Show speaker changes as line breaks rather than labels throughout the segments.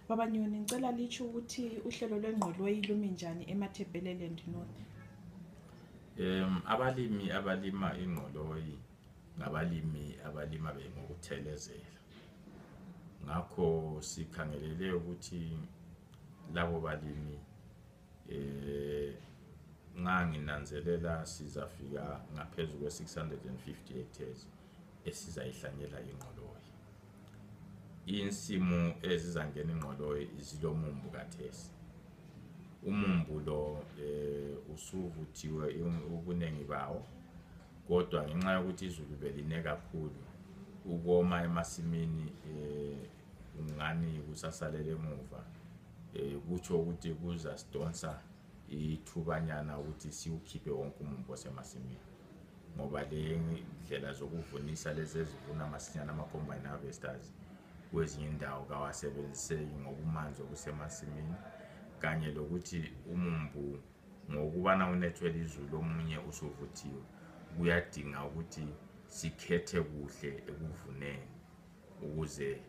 Baba Nyoni, ngicela lisho ukuthi uhlelo lwengqoloyi lumi njani eMatabeleland North.
Abalimi abalima ingqoloyi ngabalimi abalima ngokuthelezela. Ngakho sikhangelele ukuthi labo balimi nginanzelela sizafika ngaphezulu kwe-650 hectares esizayihlanyela ingqoloyi. Insimo ezizangena ingqoloyi izilomumbu kathesi. Umumbu lo usuvuthiwe ubuningi bawo, kodwa ngenxa yokuthi izulu beline kakhulu, ukoma emasimini ngani kusasalele emuva, kutsho ukuthi kuzasidonsa ithubanyana ukuthi siwukhiphe wonke umumbu osemasimini, ngoba le ndlela zokuvunisa lezi ezivuna masinyana ama-combine harvesters kwezinye indawo kawasebenziseki ngobumanzi obusemasimini, kanye lokuthi umumbu ngokubana unethwele izulu omunye usuvuthiwe, kuyadinga ukuthi sikhethe kuhle ekuvuneni ukuze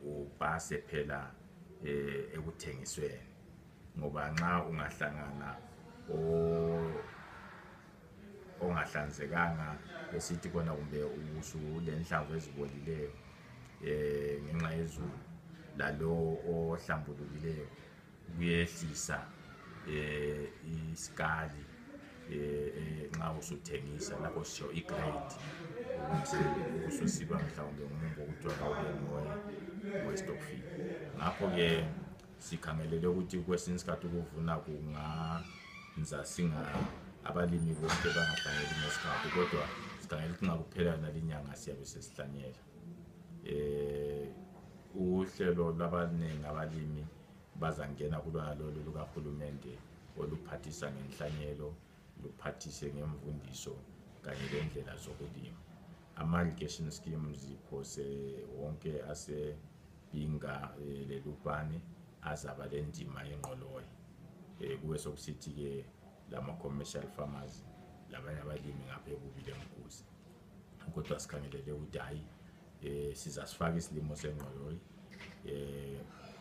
upase phela ekuthengisweni, ngoba nxa ungahlangana ongahlanzekanga esithi kona kumbe usulenhlamvu ezibolileyo ngenxa yezulu, lalo ohlambulukileyo kuyehlisa iskali nxa usuthengisa lapho sisho igrade ukuthi ususiba mhlawumbe ngumumbu okuthiwa kawuye we-stockfeed. Ngakho-ke sikhangelele ukuthi kwesinye isikhathi ukuvuna kungenza abalimi bonke bangahlangeli ngesikhathi, kodwa sikhangela ukuthi nxa kuphela nalinyanga siyabe sesihlanyela. Uhlelo lwabaningi abalimi bazangena kulona lolu lukahulumende oluphathisa ngenhlanyelo, luphathise ngemvundiso kanye lendlela zokulima. Ama-irrigation schemes phose wonke aseBinga leLupane azaba lendima yengqoloyi. Kube sokusithi-ke lama-commercial farmers labanye abalimi ngapha ekubile Mkhuzi, kodwa sikhangelele ukuthi hayi sizasifaka isilimo sengqoloyi.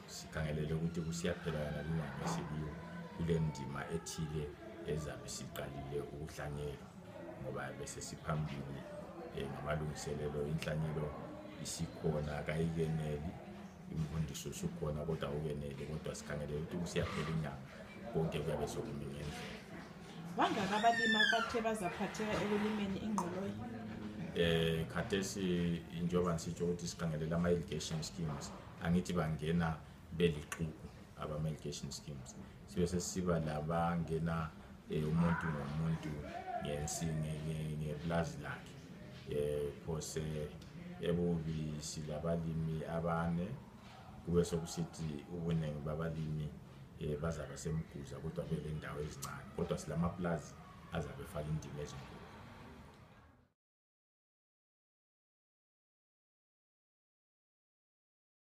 Sikhangelele ukuthi kusiyaphela nalinyanga esikiyo kule ndima ethile ezabe siqalile ukuhlanyela, ngoba bese siphambili ngamalungiselelo. Inhlanyelo isikhona, kayikeneli, imvundiso usukhona kodwa awukeneli, kodwa sikhangelele ukuthi kusiyaphela inyanga konke kuyabe sokumi ngendlela.
Bangaki abalimi abathe bazaphatheka ekulimeni ingqoloyi?
Khathesi njengoba ngisitsho ukuthi sikhangelela ama-irrigation schemes, angithi bangena belixuku abama-irrigation schemes, sibe sesiba labangena umuntu ngomuntu ngepulazi lakhe. Phose ebubi silabalimi 4, kube sokusithi ubuningi babalimi bazaba semguza kodwa belendawo ezincane, kodwa silamapulazi azabe efaka indima ezinkulu.